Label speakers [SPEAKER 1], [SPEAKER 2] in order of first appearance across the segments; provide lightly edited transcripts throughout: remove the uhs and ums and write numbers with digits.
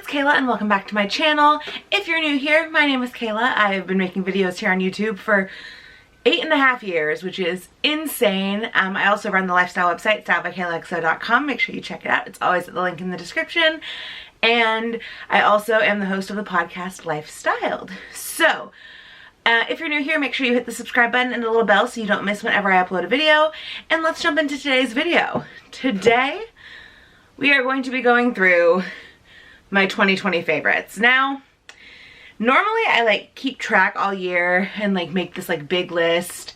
[SPEAKER 1] it's Kayla and welcome back to my channel. If you're new here, my name is Kayla. I've been making videos here on YouTube for 8.5 years, which is insane. I also run the lifestyle website, StyledByKaylaXO.com. Make sure you check it out. It's always at the link in the description. And I also am the host of the podcast Lifestyled. So, if you're new here, make sure you hit the subscribe button and the little bell so you don't miss whenever I upload a video. And let's jump into today's video. Today, we are going to be going through my 2020 favorites. Now, normally I keep track all year and make this big list.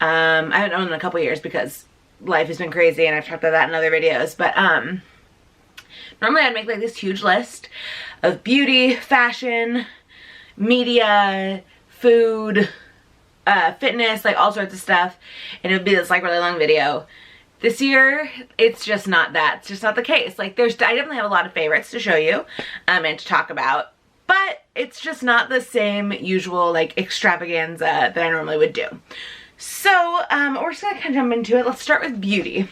[SPEAKER 1] I haven't done it in a couple years because life has been crazy and I've talked about that in other videos. But normally I'd make this huge list of beauty, fashion, media, food, fitness, all sorts of stuff, and it would be this really long video. This year, it's just not that. It's just not the case. I definitely have a lot of favorites to show you and to talk about, but it's just not the same usual extravaganza that I normally would do. So we're just gonna kind of jump into it. Let's start with beauty.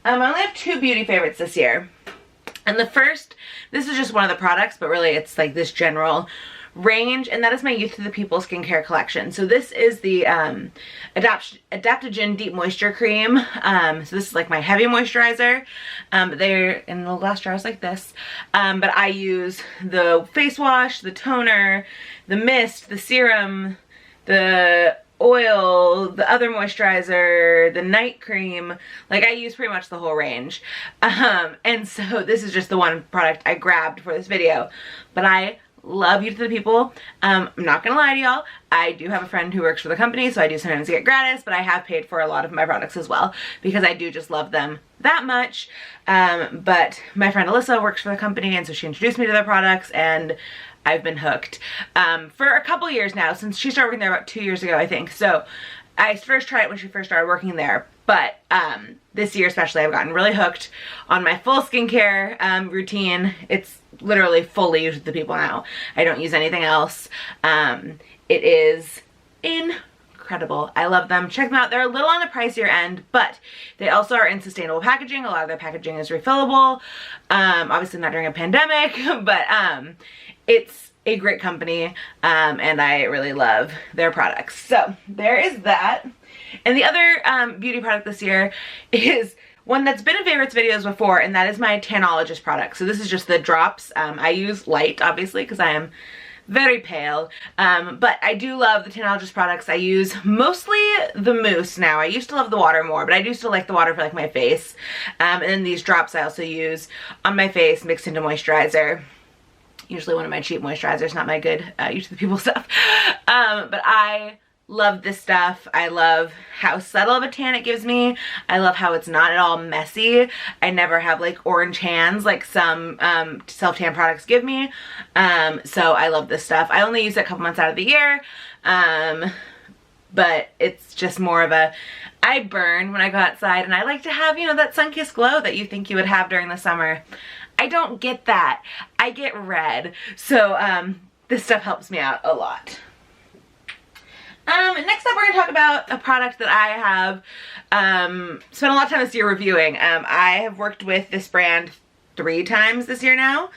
[SPEAKER 1] I only have 2 beauty favorites this year, and the first, this is just one of the products, but really it's this general range, and that is my Youth to the People skincare collection. So this is the Adaptogen Deep Moisture Cream. So this is my heavy moisturizer. They're in little glass jars like this. But I use the face wash, the toner, the mist, the serum, the oil, the other moisturizer, the night cream. I use pretty much the whole range. And so this is just the one product I grabbed for this video. But I love Youth to the People. I'm not gonna lie to y'all, I do have a friend who works for the company, so I do sometimes get gratis, but I have paid for a lot of my products as well because I do just love them that much. But my friend Alyssa works for the company, and so she introduced me to their products, and I've been hooked for a couple years now, since she started working there about 2 years ago, I think. So I first tried it when she first started working there, but this year especially I've gotten really hooked on my full skincare routine. It's literally fully Youth to the People now. I don't use anything else. It is incredible. I love them. Check them out. They're a little on the pricier end, but they also are in sustainable packaging. A lot of their packaging is refillable. Obviously not during a pandemic, but it's a great company, and I really love their products. So there is that. And the other beauty product this year is one that's been in favorites videos before, and that is my Tanologist product. So this is just the drops. I use light, obviously, because I am very pale, but I do love the Tanologist products. I use mostly the mousse now. I used to love the water more, but I do still like the water for my face. And then these drops I also use on my face mixed into moisturizer. Usually one of my cheap moisturizers, not my good Youth to the People stuff. But I love this stuff. I love how subtle of a tan it gives me. I love how it's not at all messy. I never have orange hands like some self-tan products give me. So I love this stuff. I only use it a couple months out of the year. But it's just more of I burn when I go outside, and I like to have, that sun-kissed glow that you think you would have during the summer. I don't get that. I get red. So this stuff helps me out a lot. Next up, we're going to talk about a product that I have spent a lot of time this year reviewing. I have worked with this brand 3 times this year now.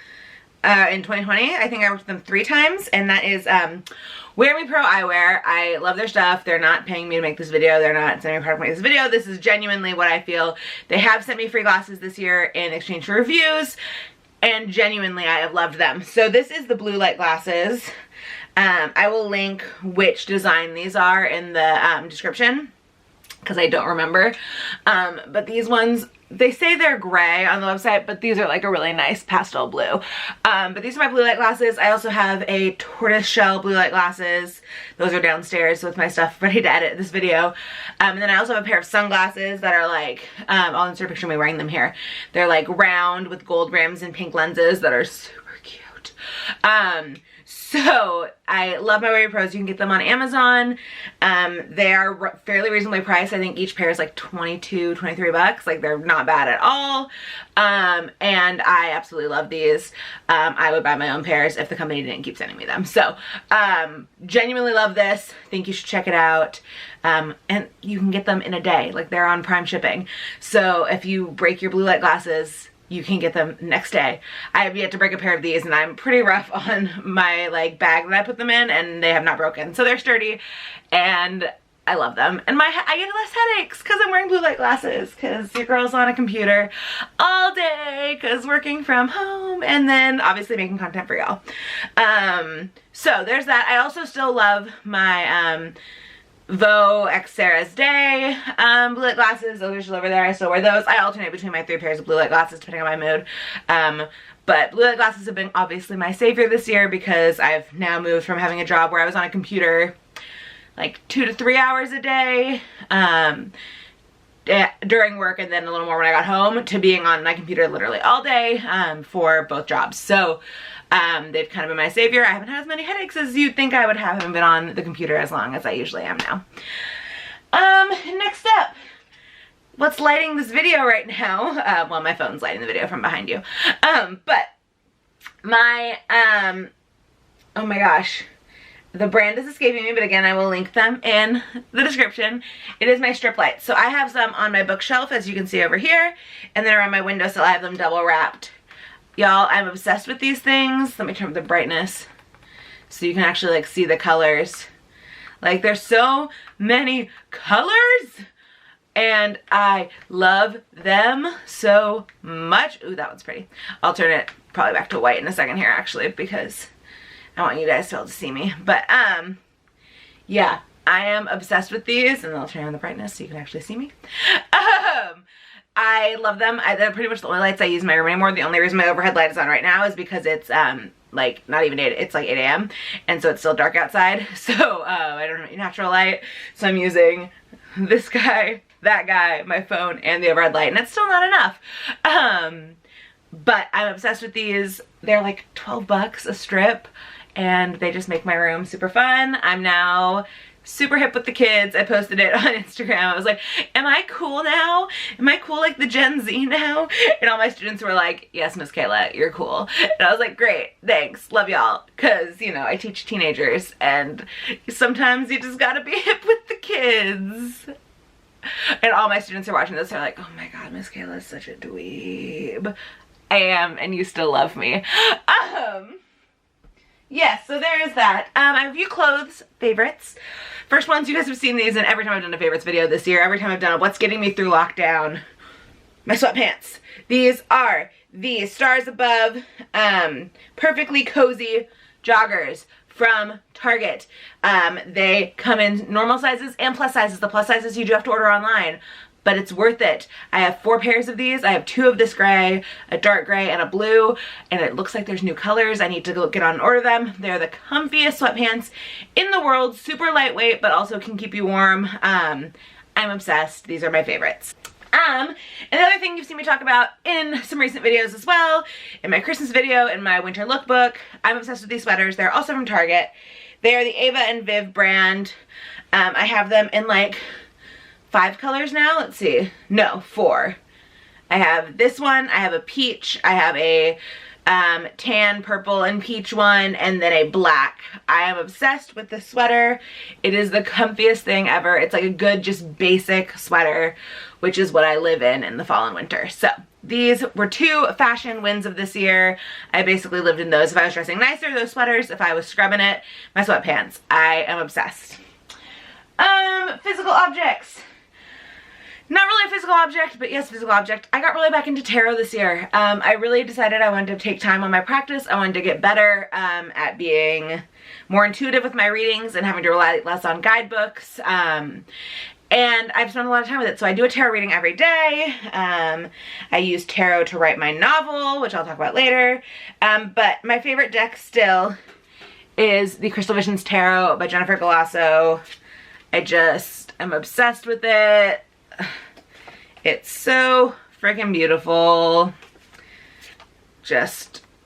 [SPEAKER 1] In 2020, I think I worked with them 3 times, and that is Wear Me Pro Eyewear. I love their stuff. They're not paying me to make this video. They're not sending me a product to make this video. This is genuinely what I feel. They have sent me free glasses this year in exchange for reviews, and genuinely I have loved them. So this is the blue light glasses. I will link which design these are in the description because I don't remember. But these ones, they say they're gray on the website, but these are a really nice pastel blue. But these are my blue light glasses. I also have a tortoise shell blue light glasses. Those are downstairs with my stuff ready to edit this video. And then I also have a pair of sunglasses that are I'll insert a picture of me wearing them here. They're round with gold rims and pink lenses that are super cute. So I love my Wear Me Pros. You can get them on Amazon. They are fairly reasonably priced. I think each pair is $22, $23. They're not bad at all. And I absolutely love these. I would buy my own pairs if the company didn't keep sending me them. So genuinely love this. Think you should check it out. And you can get them in a day. They're on Prime shipping. So if you break your blue light glasses, you can get them next day. I have yet to break a pair of these, and I'm pretty rough on my like bag that I put them in, and they have not broken. So they're sturdy, and I love them. And I get less headaches because I'm wearing blue light glasses, because your girl's on a computer all day because working from home, and then obviously making content for y'all. So there's that. I also still love my Vo X Sarah's Day blue light glasses. Those are still over there. I still wear those. I alternate between my 3 pairs of blue light glasses depending on my mood. But blue light glasses have been obviously my savior this year, because I've now moved from having a job where I was on a computer like 2 to 3 hours a day during work, and then a little more when I got home, to being on my computer literally all day for both jobs. So they've kind of been my savior. I haven't had as many headaches as you'd think I would have. I haven't been on the computer as long as I usually am now. Next up, what's lighting this video right now? Well, my phone's lighting the video from behind you. But my, oh my gosh, the brand is escaping me, but again, I will link them in the description. It is my strip lights. So I have some on my bookshelf, as you can see over here, and then around my windowsill I have them double wrapped. Y'all, I'm obsessed with these things. Let me turn up the brightness so you can actually like see the colors. Like, there's so many colors, and I love them so much. Ooh, that one's pretty. I'll turn it probably back to white in a second here, actually, because I want you guys to be able to see me. But yeah, I am obsessed with these, and I'll turn on the brightness so you can actually see me. I love them. They're pretty much the only lights I use in my room anymore. The only reason my overhead light is on right now is because it's like not even 8, it's like 8 a.m. and so it's still dark outside. So I don't have any natural light. So I'm using this guy, that guy, my phone, and the overhead light, and it's still not enough. But I'm obsessed with these. They're like 12 bucks a strip, and they just make my room super fun. I'm now super hip with the kids. I posted it on Instagram. I was like, am I cool now? Am I cool like the Gen Z now? And all my students were like, yes, Miss Kayla, you're cool. And I was like, great, thanks, love y'all. Cause you know, I teach teenagers, and sometimes you just gotta be hip with the kids. And all my students are watching this, they're like, oh my god, Miss Kayla is such a dweeb. I am, and you still love me. Yes, so there is that. I have a few clothes favorites. First ones, you guys have seen these in every time I've done a favorites video this year. Every time I've done a what's getting me through lockdown. My sweatpants. These are the Stars Above Perfectly Cozy Joggers from Target. They come in normal sizes and plus sizes. The plus sizes you do have to order online, but it's worth it. I have 4 pairs of these. I have 2 of this gray, a dark gray, and a blue, and it looks like there's new colors. I need to go get on and order them. They're the comfiest sweatpants in the world, super lightweight, but also can keep you warm. I'm obsessed. These are my favorites. Another thing you've seen me talk about in some recent videos as well, in my Christmas video, in my winter lookbook, I'm obsessed with these sweaters. They're also from Target. They are the Ava and Viv brand. I have them in like 5 colors now. Let's see. No, 4. I have this one. I have a peach. I have a tan, purple, and peach one, and then a black. I am obsessed with this sweater. It is the comfiest thing ever. It's like a good, just basic sweater, which is what I live in the fall and winter. So these were 2 fashion wins of this year. I basically lived in those. If I was dressing nicer, those sweaters. If I was scrubbing it, my sweatpants. I am obsessed. Physical objects. Not really a physical object, but yes, physical object. I got really back into tarot this year. I really decided I wanted to take time on my practice. I wanted to get better at being more intuitive with my readings and having to rely less on guidebooks. And I've spent a lot of time with it. So I do a tarot reading every day. I use tarot to write my novel, which I'll talk about later. But my favorite deck still is the Crystal Visions Tarot by Jennifer Galasso. I'm obsessed with it. It's so freaking beautiful.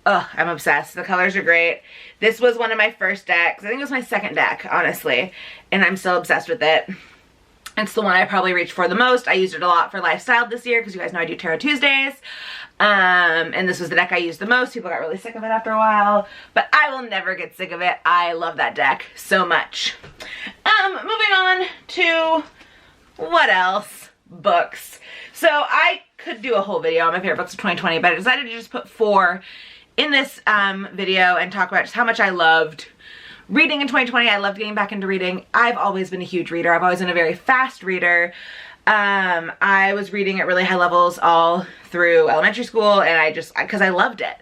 [SPEAKER 1] I'm obsessed. The colors are great. This was one of my first decks. I think it was my second deck, honestly, and I'm still obsessed with it. It's the one I probably reached for the most. I used it a lot for Lifestyle this year because you guys know I do Tarot Tuesdays. And this was the deck I used the most. People got really sick of it after a while, but I will never get sick of it. I love that deck so much. Moving on to what else? Books. So I could do a whole video on my favorite books of 2020, but I decided to just put 4 in this video and talk about just how much I loved reading in 2020. I loved getting back into reading. I've always been a huge reader. I've always been a very fast reader. I was reading at really high levels all through elementary school, and because I loved it.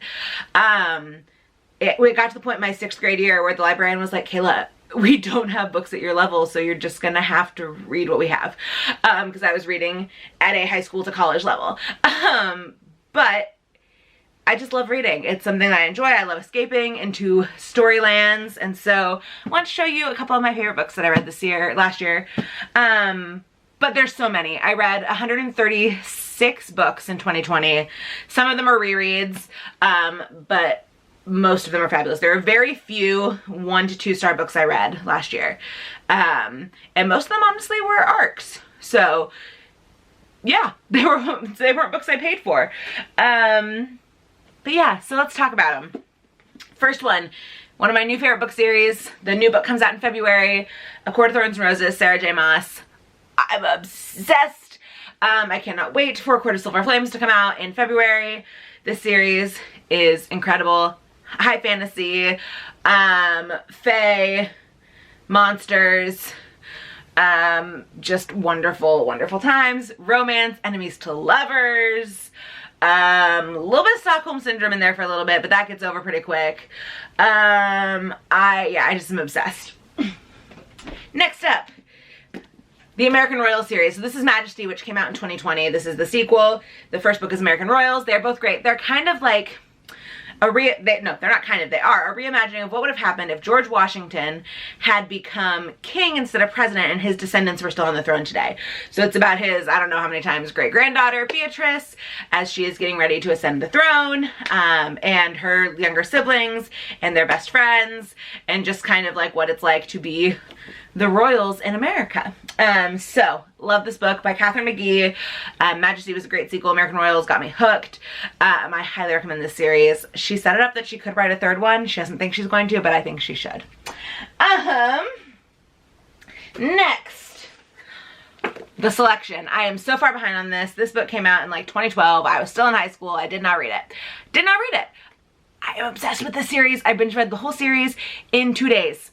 [SPEAKER 1] It got to the point in my 6th grade year where the librarian was like, Kayla, we don't have books at your level, so you're just gonna have to read what we have. Because I was reading at a high school to college level. But I just love reading. It's something that I enjoy. I love escaping into storylands, and so I want to show you a couple of my favorite books that I read last year. But there's so many. I read 136 books in 2020. Some of them are rereads, but most of them are fabulous. There are very few 1 to 2 star books I read last year. And most of them honestly were arcs. So yeah, they weren't books I paid for. But yeah, so let's talk about them. First one of my new favorite book series. The new book comes out in February. A Court of Thorns and Roses, Sarah J. Maas. I'm obsessed. I cannot wait for A Court of Silver Flames to come out in February. This series is incredible. High fantasy, fae, monsters, just wonderful, wonderful times. Romance, enemies to lovers, a little bit of Stockholm Syndrome in there for a little bit, but that gets over pretty quick. I just am obsessed. Next up, the American Royals series. So this is Majesty, which came out in 2020. This is the sequel. The first book is American Royals. They're both great. They're kind of like they're not kind of, they are a reimagining of what would have happened if George Washington had become king instead of president and his descendants were still on the throne today. So it's about his, I don't know how many times, great-granddaughter Beatrice, as she is getting ready to ascend the throne, and her younger siblings and their best friends, and just kind of like what it's like to be the royals in America. So love this book by Catherine McGee. Majesty was a great sequel. American Royals got me hooked. I highly recommend this series. She set it up that she could write a 3rd one. She doesn't think she's going to, but I think she should. Next, The Selection. I am so far behind on this. This book came out in like 2012. I was still in high school. I did not read it. I am obsessed with this series. I binge read the whole series in 2 days.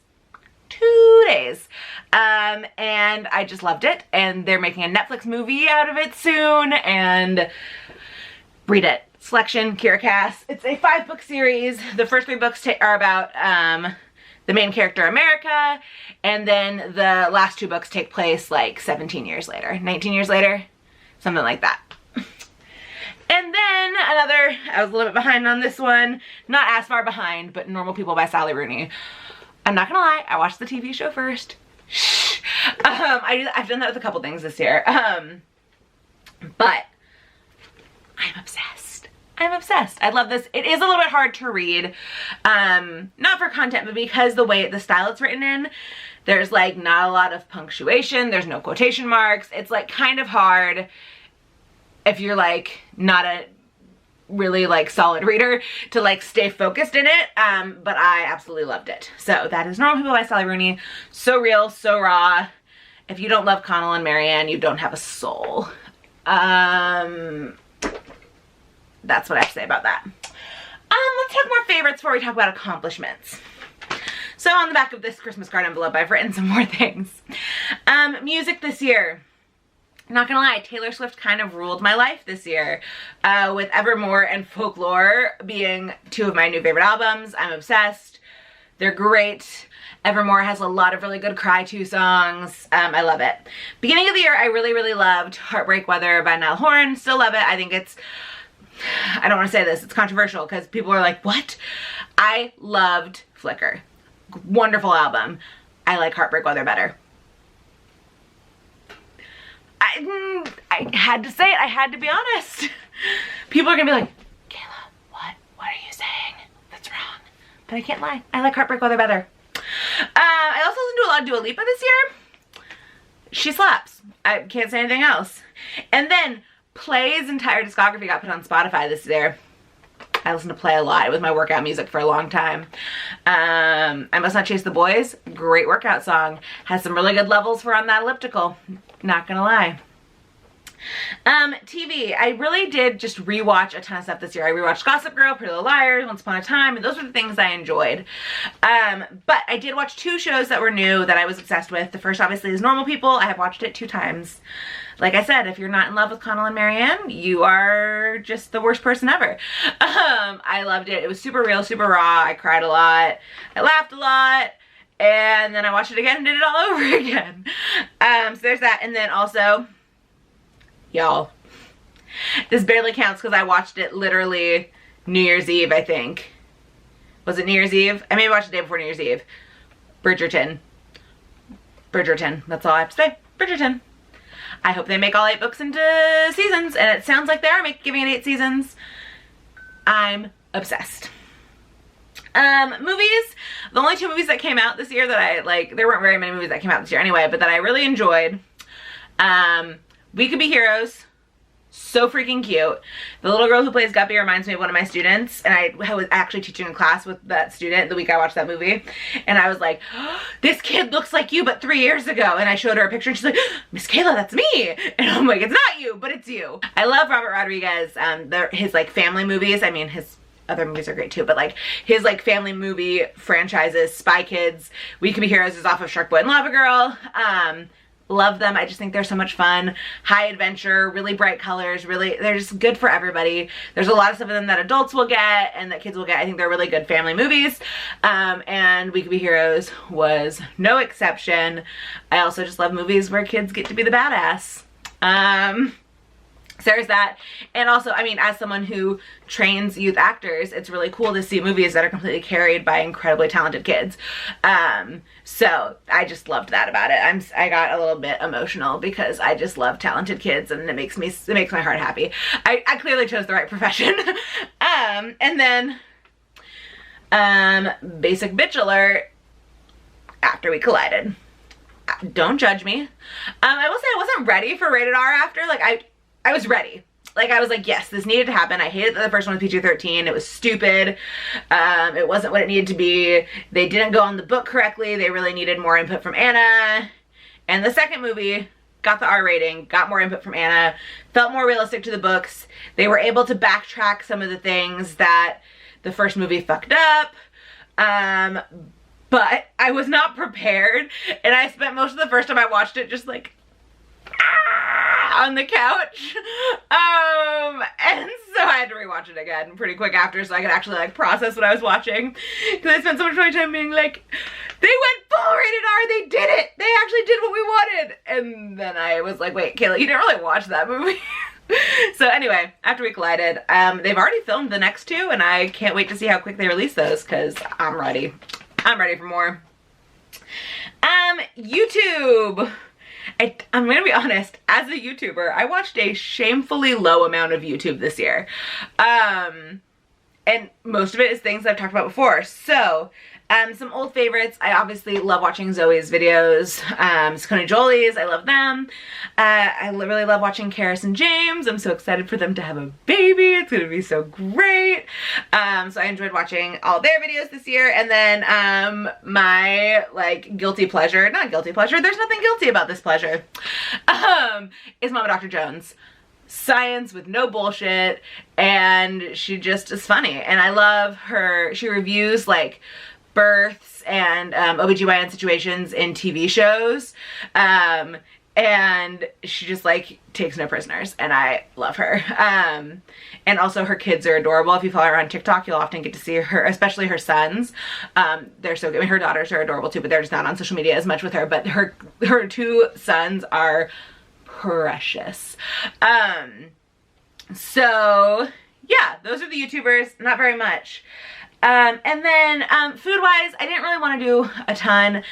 [SPEAKER 1] 2 days. And I just loved it, and they're making a Netflix movie out of it soon, and read it. Selection, Kira Cass. It's a 5-book series. The first 3 books are about the main character America, and then the last 2 books take place like 17 years later, 19 years later, something like that. And then I was a little bit behind on this one, not as far behind, but Normal People by Sally Rooney. I'm not gonna lie, I watched the TV show first. Shh. I've done that with a couple things this year. But I'm obsessed. I'm obsessed. I love this. It is a little bit hard to read. Not for content, but because the style it's written in, there's like not a lot of punctuation. There's no quotation marks. It's like kind of hard if you're like not a really like solid reader to like stay focused in it, but I absolutely loved it. So that is Normal People by Sally Rooney. So real, so raw. If you don't love Connell and Marianne, you don't have a soul. That's what I have to say about that. Let's talk more favorites before we talk about accomplishments. So on the back of this Christmas card envelope, I've written some more things. Music this year. Not gonna lie, Taylor Swift kind of ruled my life this year, with Evermore and Folklore being 2 of my new favorite albums. I'm obsessed. They're great. Evermore has a lot of really good cry to songs. I love it. Beginning of the year, I really, really loved Heartbreak Weather by Niall Horan. Still love it. I think it's, I don't want to say this, it's controversial because people are like, what? I loved Flicker. Wonderful album. I like Heartbreak Weather better. I had to say it. I had to be honest. People are gonna be like, Kayla, what are you saying? That's wrong. But I can't lie. I like Heartbreak Weather better. I also listened to a lot of Dua Lipa this year. She slaps. I can't say anything else. And then Play's entire discography got put on Spotify this year. I listen to Play a lot. It was my workout music for a long time. I Must Not Chase the Boys. Great workout song. Has some really good levels for on that elliptical. Not gonna lie. TV. I really did just rewatch a ton of stuff this year. I rewatched Gossip Girl, Pretty Little Liars, Once Upon a Time, and those were the things I enjoyed. But I did watch 2 shows that were new that I was obsessed with. The first, obviously, is Normal People. I have watched it 2 times. Like I said, if you're not in love with Connell and Marianne, you are just the worst person ever. I loved it. It was super real, super raw. I cried a lot. I laughed a lot. And then I watched it again and did it all over again. So there's that. And then also, y'all, this barely counts because I watched it literally New Year's Eve, I think. Was it New Year's Eve? I maybe watched the day before New Year's Eve. Bridgerton. That's all I have to say. Bridgerton. I hope they make all 8 books into seasons, and it sounds like they are giving it 8 seasons. I'm obsessed. Movies. The only 2 movies that came out this year that I like, there weren't very many movies that came out this year anyway, but that I really enjoyed. We Could Be Heroes. So freaking cute. The little girl who plays Guppy reminds me of one of my students, and I was actually teaching a class with that student the week I watched that movie, and I was like, oh, this kid looks like you but 3 years ago, and I showed her a picture and she's like, Miss Kayla, that's me, and I'm like, it's not you, but it's you. I love Robert Rodriguez, his like family movies. I mean, his other movies are great too, but like his like family movie franchises, Spy Kids, We Could Be Heroes is off of Shark Boy and Lava Girl. Love them. I just think they're so much fun. High adventure, really bright colors, really, they're just good for everybody. There's a lot of stuff in them that adults will get and that kids will get. I think they're really good family movies. And We Could Be Heroes was no exception. I also just love movies where kids get to be the badass. So there's that. And also, I mean, as someone who trains youth actors, it's really cool to see movies that are completely carried by incredibly talented kids. So I just loved that about it. I got a little bit emotional because I just love talented kids, and it makes my heart happy. I clearly chose the right profession. And then basic bitch alert, After We Collided. Don't judge me. I will say I wasn't ready for rated R after. Like I was ready. Like I was like, yes, this needed to happen. I hated that the first one was PG-13. It was stupid. It wasn't what it needed to be. They didn't go on the book correctly. They really needed more input from Anna. And the second movie got the R rating, got more input from Anna, felt more realistic to the books. They were able to backtrack some of the things that the first movie fucked up. But I was not prepared. And I spent most of the first time I watched it just like, on the couch. And so I had to rewatch it again pretty quick after so I could actually like process what I was watching, because I spent so much of my time being like, they went full rated R, they did it, they actually did what we wanted. And then I was like, wait, Kayla, you didn't really watch that movie. So anyway, After We Collided, they've already filmed the next 2, and I can't wait to see how quick they release those, because I'm ready for more. YouTube. I'm gonna be honest, as a YouTuber, I watched a shamefully low amount of YouTube this year. And most of it is things I've talked about before. So, some old favorites. I obviously love watching Zoe's videos. Sakona Jolie's, I love them. I really love watching Karis and James. I'm so excited for them to have a baby. It's gonna be so great. So I enjoyed watching all their videos this year. And then my like guilty pleasure, not guilty pleasure, there's nothing guilty about this pleasure, is Mama Dr. Jones. Science with no bullshit, and she just is funny. And I love her, she reviews like births and OBGYN situations in TV shows. And she just like takes no prisoners, and I love her. And also her kids are adorable. If you follow her on TikTok, you'll often get to see her, especially her sons. They're so good. I mean, her daughters are adorable too, but they're just not on social media as much with her. But her 2 sons are precious. So yeah, those are the YouTubers. Not very much. And then food-wise, I didn't really want to do a ton.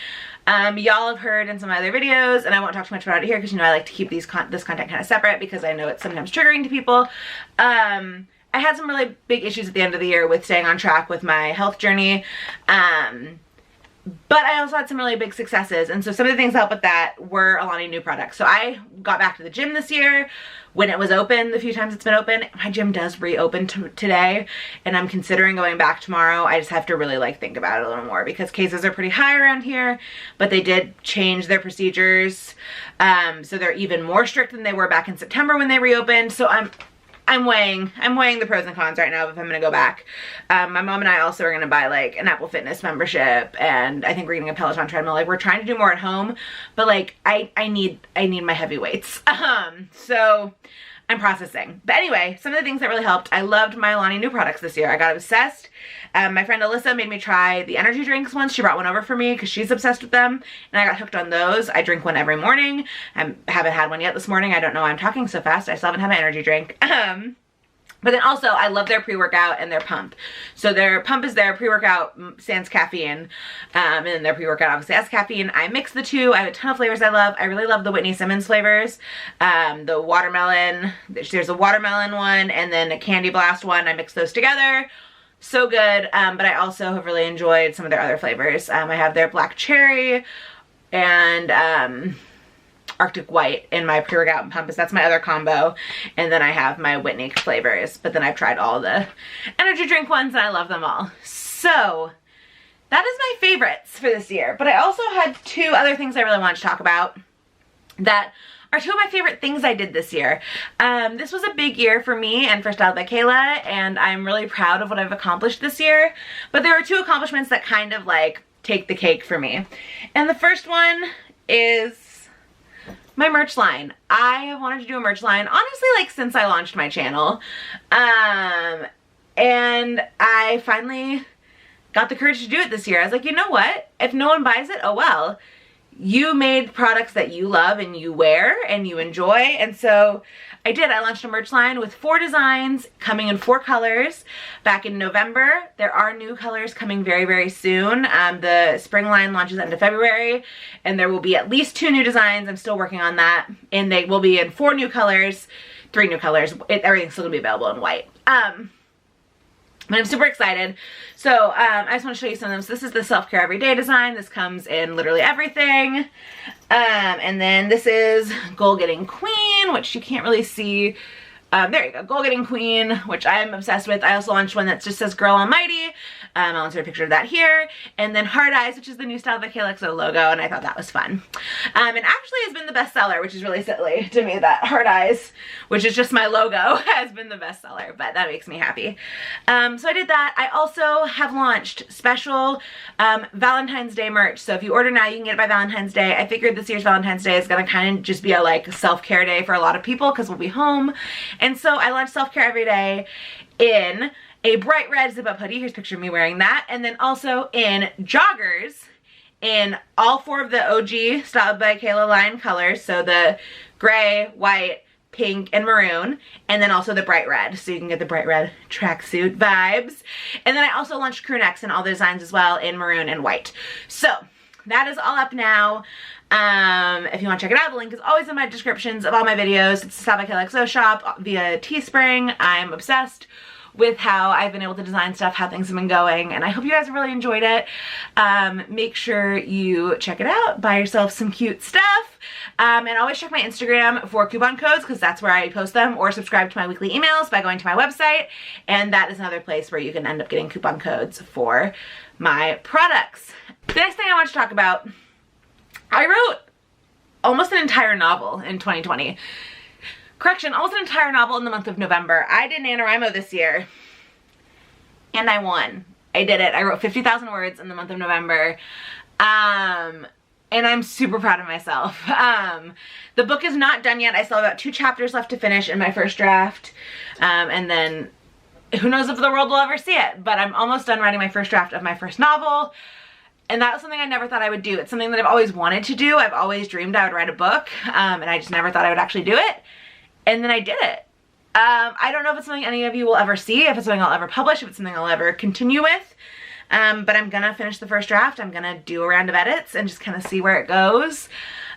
[SPEAKER 1] Y'all have heard in some other videos, and I won't talk too much about it here because, you know, I like to keep this content kind of separate because I know it's sometimes triggering to people. I had some really big issues at the end of the year with staying on track with my health journey. But I also had some really big successes, and so some of the things that helped with that were a lot of new products. So I got back to the gym this year when it was open, the few times it's been open. My gym does reopen today, and I'm considering going back tomorrow. I just have to really like think about it a little more because cases are pretty high around here, but they did change their procedures. So they're even more strict than they were back in September when they reopened. So I'm weighing the pros and cons right now if I'm gonna go back. My mom and I also are gonna buy like an Apple Fitness membership, and I think we're getting a Peloton treadmill. Like, we're trying to do more at home, but like I need my heavy weights. So I'm processing. But anyway, some of the things that really helped, I loved my Alani Nu products this year. I got obsessed. My friend Alyssa made me try the energy drinks once. She brought one over for me because she's obsessed with them, and I got hooked on those. I drink one every morning. I haven't had one yet this morning. I don't know why I'm talking so fast. I still haven't had my energy drink. But then also, I love their pre-workout and their pump. So their pump is their pre-workout sans caffeine, and then their pre-workout obviously has caffeine. I mix the two. I have a ton of flavors I love. I really love the Whitney Simmons flavors. The watermelon, there's a watermelon one, and then a candy blast one. I mix those together. So good. But I also have really enjoyed some of their other flavors. I have their black cherry and Arctic White in my pre-workout and pump. That's my other combo. And then I have my Whitney flavors. But then I've tried all the energy drink ones and I love them all. So that is my favorites for this year. But I also had two other things I really want to talk about that are two of my favorite things I did this year. This was a big year for me and for Styled by Kayla, and I'm really proud of what I've accomplished this year. But there are two accomplishments that kind of like take the cake for me. And the first one is my merch line. I have wanted to do a merch line, honestly, like since I launched my channel. And I finally got the courage to do it this year. I was like, you know what? If no one buys it, oh well. You made products that you love and you wear and you enjoy. And so I did. I launched a merch line with 4 designs coming in 4 colors back in November. There are new colors coming very, very soon. The spring line launches end of February, and there will be at least 2 new designs. I'm still working on that. And they will be in 4 new colors, 3 new colors. Everything's still gonna be available in white. But I'm super excited. So I just want to show you some of them. So this is the self-care everyday design. This comes in literally everything. And then this is Goal Getting Queen, which you can't really see. There you go, Goal Getting Queen, which I'm obsessed with. I also launched one that just says Girl Almighty. I'll insert a picture of that here. And then Hard Eyes, which is the new StyledByKaylaXO logo, and I thought that was fun. And actually has been the best seller, which is really silly to me that Hard Eyes, which is just my logo, has been the best seller, but that makes me happy. So I did that. I also have launched special Valentine's Day merch. So if you order now, you can get it by Valentine's Day. I figured this year's Valentine's Day is gonna kind of just be a like self-care day for a lot of people because we'll be home. And so I launched self-care every day in a bright red zip-up hoodie. Here's a picture of me wearing that. And then also in joggers in all 4 of the OG Styled by Kayla line colors. So the gray, white, pink, and maroon. And then also the bright red. So you can get the bright red tracksuit vibes. And then I also launched crew necks in all the designs as well in maroon and white. So that is all up now. If you want to check it out, the link is always in my descriptions of all my videos. It's the StyledByKaylaXO shop via Teespring. I'm obsessed with how I've been able to design stuff, how things have been going, and I hope you guys have really enjoyed it. Make sure you check it out, buy yourself some cute stuff, and always check my Instagram for coupon codes because that's where I post them, or subscribe to my weekly emails by going to my website, and that is another place where you can end up getting coupon codes for my products. The next thing I want to talk about, I wrote almost an entire novel in 2020. Correction, almost an entire novel in the month of November. I did NaNoWriMo this year, and I won. I did it. I wrote 50,000 words in the month of November, and I'm super proud of myself. The book is not done yet. I still have about 2 chapters left to finish in my first draft, and then who knows if the world will ever see it, but I'm almost done writing my first draft of my first novel. And that was something I never thought I would do. It's something that I've always wanted to do. I've always dreamed I would write a book, and I just never thought I would actually do it. And then I did it. I don't know if it's something any of you will ever see, if it's something I'll ever publish, if it's something I'll ever continue with. But I'm gonna finish the first draft. I'm gonna do a round of edits and just kind of see where it goes.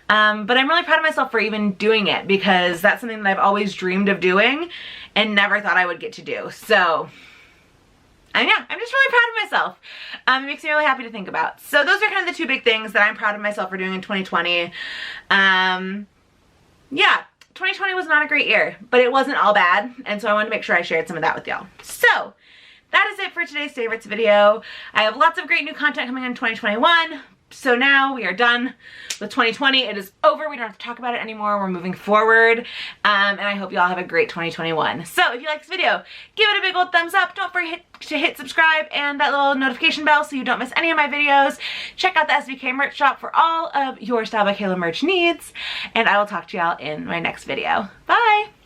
[SPEAKER 1] But I'm really proud of myself for even doing it because that's something that I've always dreamed of doing and never thought I would get to do. So And yeah, I'm just really proud of myself. It makes me really happy to think about. So those are kind of the 2 big things that I'm proud of myself for doing in 2020. Yeah, 2020 was not a great year, but it wasn't all bad. And so I wanted to make sure I shared some of that with y'all. So that is it for today's favorites video. I have lots of great new content coming in 2021. So now we are done with 2020. It is over. We don't have to talk about it anymore. We're moving forward. And I hope you all have a great 2021. So if you like this video, give it a big old thumbs up. Don't forget to hit subscribe and that little notification bell so you don't miss any of my videos. Check out the SBK merch shop for all of your Styled by Kayla merch needs. And I will talk to y'all in my next video. Bye!